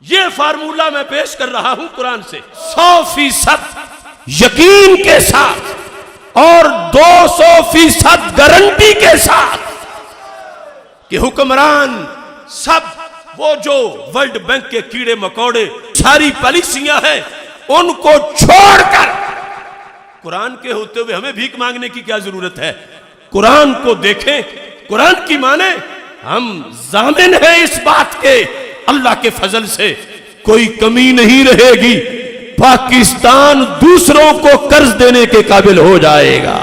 یہ فارمولہ میں پیش کر رہا ہوں قرآن سے 100% یقین کے ساتھ اور 200% گارنٹی کے ساتھ کہ حکمران سب وہ جو ورلڈ بینک کے کیڑے مکوڑے ساری پالیسیاں ہیں ان کو چھوڑ کر قرآن کے ہوتے ہوئے ہمیں بھیک مانگنے کی کیا ضرورت ہے؟ قرآن کو دیکھیں، قرآن کی مانیں. ہم ضامن ہیں اس بات کے اللہ کے فضل سے کوئی کمی نہیں رہے گی، پاکستان دوسروں کو قرض دینے کے قابل ہو جائے گا.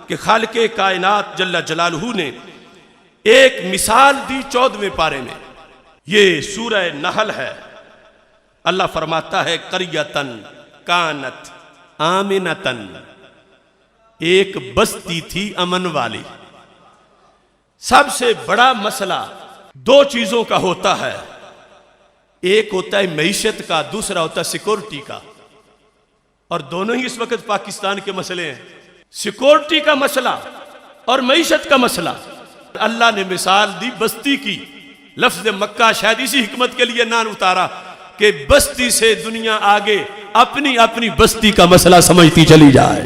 کہ خالق کائنات جل جلالہ نے ایک مثال دی 14ویں پارے میں. یہ سورہ نحل ہے. اللہ فرماتا ہے قریۃً کانت آمنۃً، ایک بستی تھی امن والی. سب سے بڑا مسئلہ دو چیزوں کا ہوتا ہے، ایک ہوتا ہے معیشت کا، دوسرا ہوتا ہے سیکورٹی کا. اور دونوں ہی اس وقت پاکستان کے مسئلے ہیں، سیکورٹی کا مسئلہ اور معیشت کا مسئلہ. اللہ نے مثال دی بستی کی. لفظ مکہ شاید اسی حکمت کے لیے نہ اتارا کہ بستی سے دنیا آگے اپنی اپنی بستی کا مسئلہ سمجھتی چلی جائے.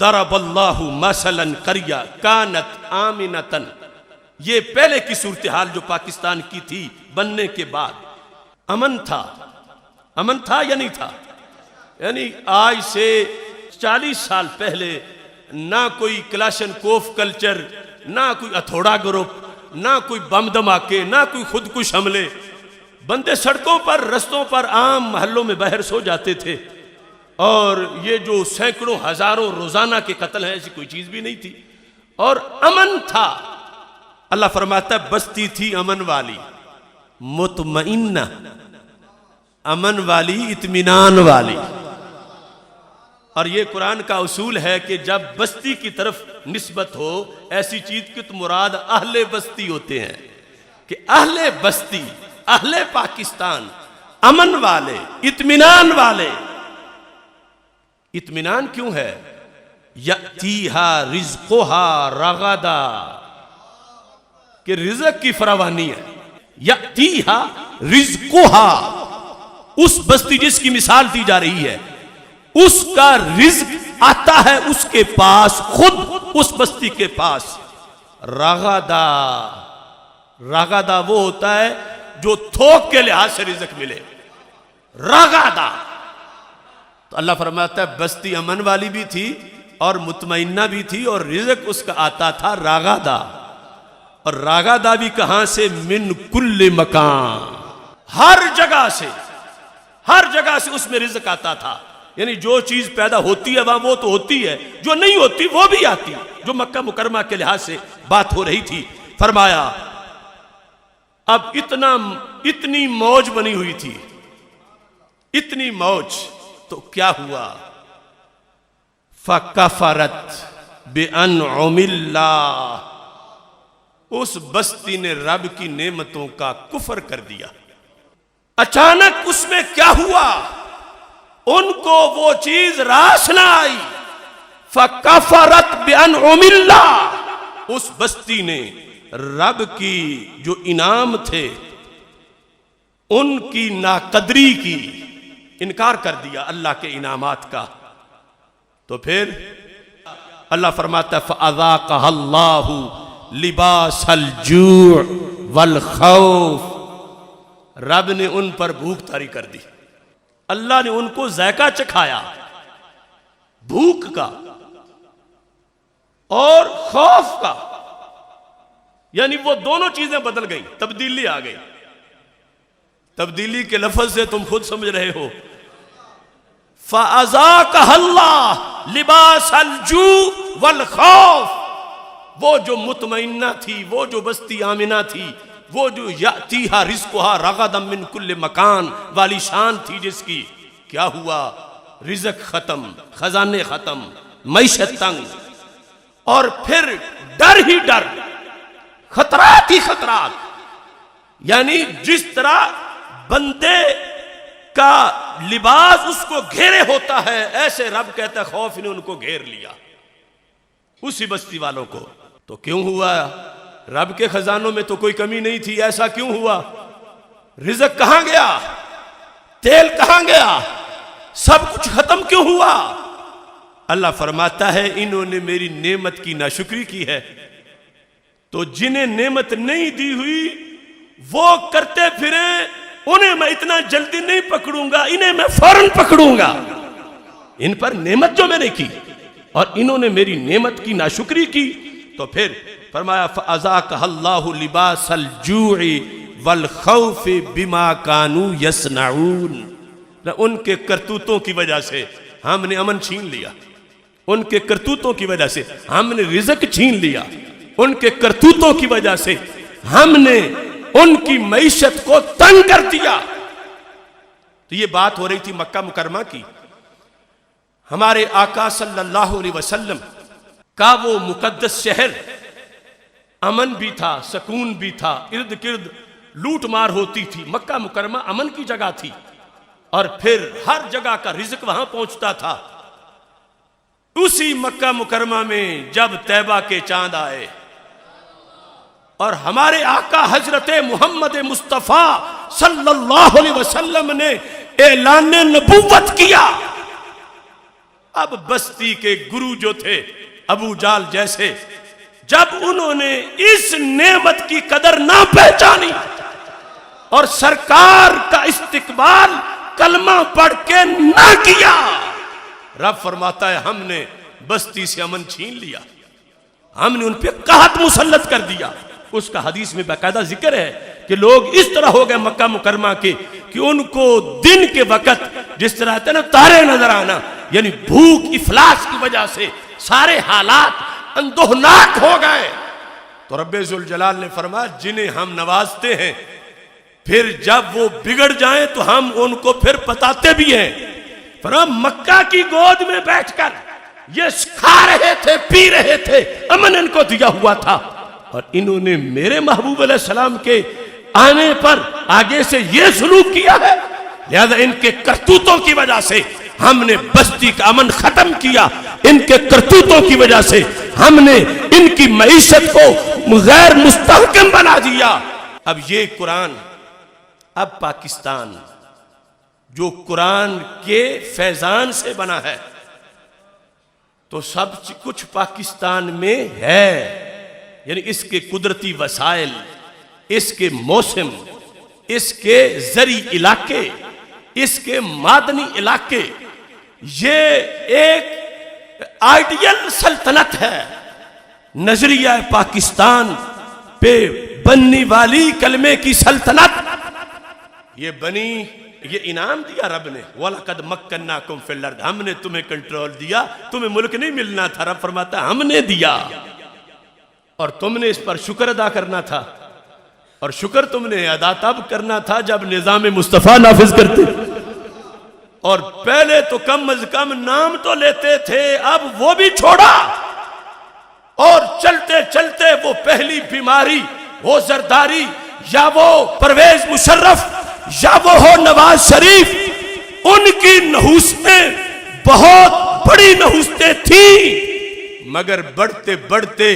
ضرب اللہ مثلا قریہ کانت آمنۃ، یہ پہلے کی صورتحال جو پاکستان کی تھی بننے کے بعد. امن تھا، امن تھا یا نہیں تھا؟ یعنی آج سے 40 سال پہلے نہ کوئی کلاشن کوف کلچر، نہ کوئی اتھوڑا گروپ، نہ کوئی بم دھماکے، نہ کوئی خودکش حملے. بندے سڑکوں پر، رستوں پر، عام محلوں میں بہر سو جاتے تھے. اور یہ جو سینکڑوں ہزاروں روزانہ کے قتل ہیں، ایسی کوئی چیز بھی نہیں تھی. اور امن تھا. اللہ فرماتا ہے بستی تھی امن والی، مطمئنہ، امن والی، اطمینان والی. اور یہ قرآن کا اصول ہے کہ جب بستی کی طرف نسبت ہو ایسی چیز کی تو مراد اہل بستی ہوتے ہیں. کہ اہل بستی، اہل پاکستان امن والے، اطمینان والے. اطمینان کیوں ہے؟ یأتیہا رزقہا رغدا، کہ رزق کی فراوانی ہے. یأتیہا رزقہا، اس بستی جس کی مثال دی جا رہی ہے اس کا رزق آتا ہے اس کے پاس، خود اس بستی کے پاس. رغدا، رغدا وہ ہوتا ہے جو تھوک کے لحاظ سے رزق ملے. رغدا. تو اللہ فرماتا ہے بستی امن والی بھی تھی اور مطمئنہ بھی تھی اور رزق اس کا آتا تھا رغدا. اور رغدا بھی کہاں سے؟ من کل مکان، ہر جگہ سے، ہر جگہ سے اس میں رزق آتا تھا. یعنی جو چیز پیدا ہوتی ہے وہاں وہ تو ہوتی ہے، جو نہیں ہوتی وہ بھی آتی. جو مکہ مکرمہ کے لحاظ سے بات ہو رہی تھی. فرمایا اب اتنی موج بنی ہوئی تھی، اتنی موج، تو کیا ہوا؟ فَكَفَرَتْ بِأَنْعُمِ اللَّهِ، اس بستی نے رب کی نعمتوں کا کفر کر دیا. اچانک اس میں کیا ہوا؟ ان کو وہ چیز راس نہ آئی. فَكَفَرَتْ بِأَنْعُمِ اللَّهِ، اس بستی نے رب کی جو انعام تھے ان کی ناقدری کی، انکار کر دیا اللہ کے انعامات کا. تو پھر اللہ فرماتا ہے فَأَذَاقَهَا اللَّهُ لِبَاسَ الْجُوعِ وَالْخَوْفِ، رب نے ان پر بھوک طاری کر دی. اللہ نے ان کو ذائقہ چکھایا بھوک کا اور خوف کا. یعنی وہ دونوں چیزیں بدل گئیں، تبدیلی آ گئی. تبدیلی کے لفظ سے تم خود سمجھ رہے ہو. فَأَذَاقَهَا اللَّهُ لِبَاسَ الْجُوعِ وَالْخَوْفِ، وہ جو مطمئنہ تھی، وہ جو بستی آمنہ تھی، وہ جو یأتیہا رزقہا رغدا من کل مکان والی شان تھی جس کی، کیا ہوا؟ رزق ختم، خزانے ختم، معیشت تنگ، اور پھر ڈر ہی ڈر، خطرات ہی خطرات. یعنی جس طرح بندے کا لباس اس کو گھیرے ہوتا ہے، ایسے رب کہتا ہے خوف نے ان کو گھیر لیا، اسی بستی والوں کو. تو کیوں ہوا؟ رب کے خزانوں میں تو کوئی کمی نہیں تھی، ایسا کیوں ہوا؟ رزق کہاں گیا؟ تیل کہاں گیا؟ سب کچھ ختم کیوں ہوا؟ اللہ فرماتا ہے انہوں نے میری نعمت کی ناشکری کی ہے، تو جنہیں نعمت نہیں دی ہوئی وہ کرتے پھریں، انہیں میں اتنا جلدی نہیں پکڑوں گا، انہیں میں فوراً پکڑوں گا۔ ان پر نعمت جو میں نے کی اور انہوں نے میری نعمت کی ناشکری کی، تو پھر فرمایا فَأَذَاقَهَا اللَّهُ لِبَاسَ الْجُوعِ وَالْخَوْفِ بِمَا كَانُوا يَصْنَعُونَ۔ ان کے کرتوتوں کی وجہ سے ہم نے امن چھین لیا، ان کے کرتوتوں کی وجہ سے ہم نے رزق چھین لیا، ان کے کرتوتوں کی وجہ سے ہم نے ان کی معیشت کو تنگ کر دیا۔ تو یہ بات ہو رہی تھی مکہ مکرمہ کی۔ ہمارے آقا صلی اللہ علیہ وسلم کا وہ مقدس شہر، امن بھی تھا، سکون بھی تھا، ارد گرد لوٹ مار ہوتی تھی، مکہ مکرمہ امن کی جگہ تھی، اور پھر ہر جگہ کا رزق وہاں پہنچتا تھا۔ اسی مکہ مکرمہ میں جب طیبہ کے چاند آئے اور ہمارے آقا حضرت محمد مصطفیٰ صلی اللہ علیہ وسلم نے اعلان نبوت کیا، اب بستی کے گرو جو تھے ابو جال جیسے، جب انہوں نے اس نعمت کی قدر نہ پہچانی اور سرکار کا استقبال کلمہ پڑھ کے نہ کیا، رب فرماتا ہے ہم نے بستی سے امن چھین لیا، ہم نے ان پہ قحط مسلط کر دیا۔ اس کا حدیث میں باقاعدہ ذکر ہے کہ لوگ اس طرح ہو گئے مکہ مکرمہ کے کہ ان کو دن کے وقت جس طرح نا تارے نظر آنا، یعنی بھوک افلاس کی وجہ سے سارے حالات اندوہناک ہو گئے۔ تو رب ذوالجلال نے فرمایا جنہیں ہم نوازتے ہیں پھر جب وہ بگڑ جائیں تو ہم ان کو پھر بتاتے بھی ہیں۔ فرمایا مکہ کی گود میں بیٹھ کر یہ کھا رہے تھے، پی رہے تھے، امن ان کو دیا ہوا تھا، اور انہوں نے میرے محبوب علیہ السلام کے آنے پر آگے سے یہ سلوک کیا ہے، لہذا ان کے کرتوتوں کی وجہ سے ہم نے بستی کا امن ختم کیا، ان کے کرتوتوں کی وجہ سے ہم نے ان کی معیشت کو غیر مستحکم بنا دیا۔ اب یہ قرآن، اب پاکستان جو قرآن کے فیضان سے بنا ہے تو سب کچھ پاکستان میں ہے، یعنی اس کے قدرتی وسائل، اس کے موسم، اس کے زرعی علاقے، اس کے معدنی علاقے، یہ ایک آئیڈیل سلطنت ہے۔ نظریہ پاکستان پہ بننے والی کلمے کی سلطنت یہ بنی، یہ انعام دیا رب نے، وَلَقَدْ مَكَّنَّاكُمْ فِي الْأَرْضِ، ہم نے تمہیں کنٹرول دیا، تمہیں ملک نہیں ملنا تھا، رب فرماتا ہے ہم نے دیا، اور تم نے اس پر شکر ادا کرنا تھا، اور شکر تم نے ادا تب کرنا تھا جب نظام مصطفیٰ نافذ کرتے، اور پہلے تو کم از کم نام تو لیتے تھے، اب وہ بھی چھوڑا، اور چلتے چلتے وہ پہلی بیماری، وہ زرداری، یا وہ پرویز مشرف، یا وہ ہو نواز شریف، ان کی نحوستیں بہت بڑی نحوستیں تھیں، مگر بڑھتے بڑھتے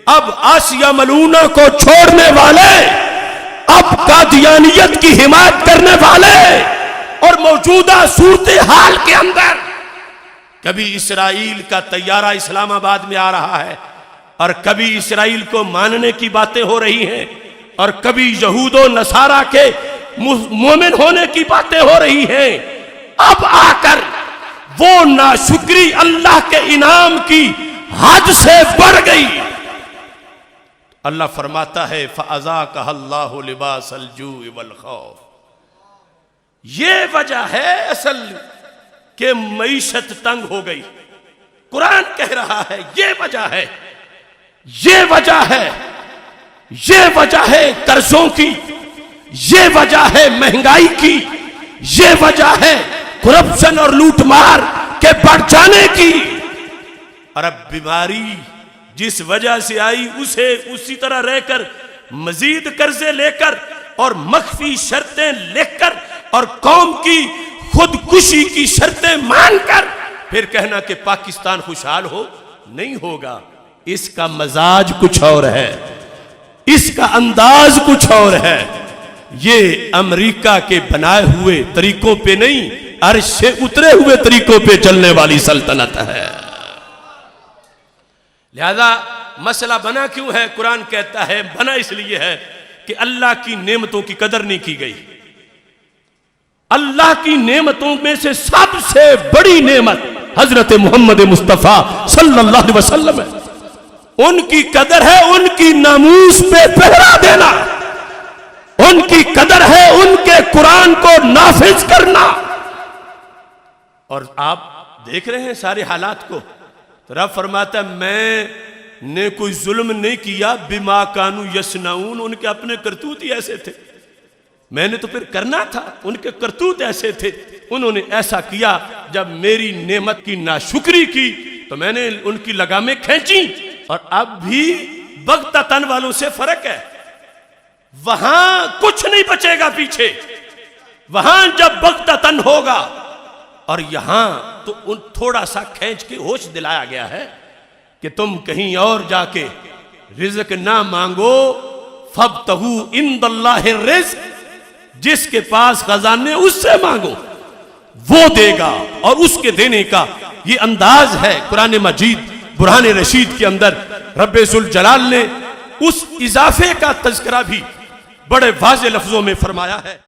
اب آسیہ ملونہ کو چھوڑنے والے، اب قادیانیت کی حمایت کرنے والے، اور موجودہ صورتحال کے اندر کبھی اسرائیل کا طیارہ اسلام آباد میں آ رہا ہے، اور کبھی اسرائیل کو ماننے کی باتیں ہو رہی ہیں، اور کبھی یہود و نصارہ کے مومن ہونے کی باتیں ہو رہی ہیں، اب آ کر وہ ناشکری اللہ کے انعام کی حد سے بڑھ گئی۔ اللہ فرماتا ہے فَأَذَاقَهَا اللَّهُ لِبَاسَ الْجُوعِ وَالْخَوْفِ، یہ وجہ ہے اصل کہ معیشت تنگ ہو گئی۔ قرآن کہہ رہا ہے یہ وجہ ہے، یہ وجہ ہے، یہ وجہ ہے قرضوں کی، یہ وجہ ہے مہنگائی کی، یہ وجہ ہے کرپشن اور لوٹ مار کے بڑھ جانے کی، اور اب بیماری جس وجہ سے آئی اسے اسی طرح رہ کر مزید قرضے لے کر اور مخفی شرطیں لکھ کر اور قوم کی خودکشی کی شرطیں مان کر پھر کہنا کہ پاکستان خوشحال ہو، نہیں ہوگا۔ اس کا مزاج کچھ اور ہے، اس کا انداز کچھ اور ہے۔ یہ امریکہ کے بنائے ہوئے طریقوں پہ نہیں، عرش سے اترے ہوئے طریقوں پہ چلنے والی سلطنت ہے۔ لہذا مسئلہ بنا کیوں ہے؟ قرآن کہتا ہے بنا اس لیے ہے کہ اللہ کی نعمتوں کی قدر نہیں کی گئی۔ اللہ کی نعمتوں میں سے سب سے بڑی نعمت حضرت محمد مصطفیٰ صلی اللہ علیہ وسلم ہے۔ ان کی قدر ہے ان کی ناموس پہ پہرا دینا، ان کی قدر ہے ان کے قرآن کو نافذ کرنا۔ اور آپ دیکھ رہے ہیں سارے حالات کو، تو رب فرماتا ہے میں نے کوئی ظلم نہیں کیا، بما کانوا یصنعون، ان کے اپنے کرتوت ہی ایسے تھے، میں نے تو پھر کرنا تھا، ان کے کرتوت ایسے تھے، انہوں نے ایسا کیا۔ جب میری نعمت کی ناشکری کی تو میں نے ان کی لگامیں کھینچی۔ اور اب بھی بغتتن والوں سے فرق ہے، وہاں کچھ نہیں بچے گا پیچھے، وہاں جب بغتتن ہوگا، اور یہاں تو ان تھوڑا سا کھینچ کے ہوش دلایا گیا ہے کہ تم کہیں اور جا کے رزق نہ مانگو، فابتغوا عند اللہ الرزق، جس کے پاس خزانے اس سے مانگو، وہ دے گا۔ اور اس کے دینے کا یہ انداز ہے قرآن مجید برہان رشید کے اندر رب ذوالجلال نے اس اضافے کا تذکرہ بھی بڑے واضح لفظوں میں فرمایا ہے۔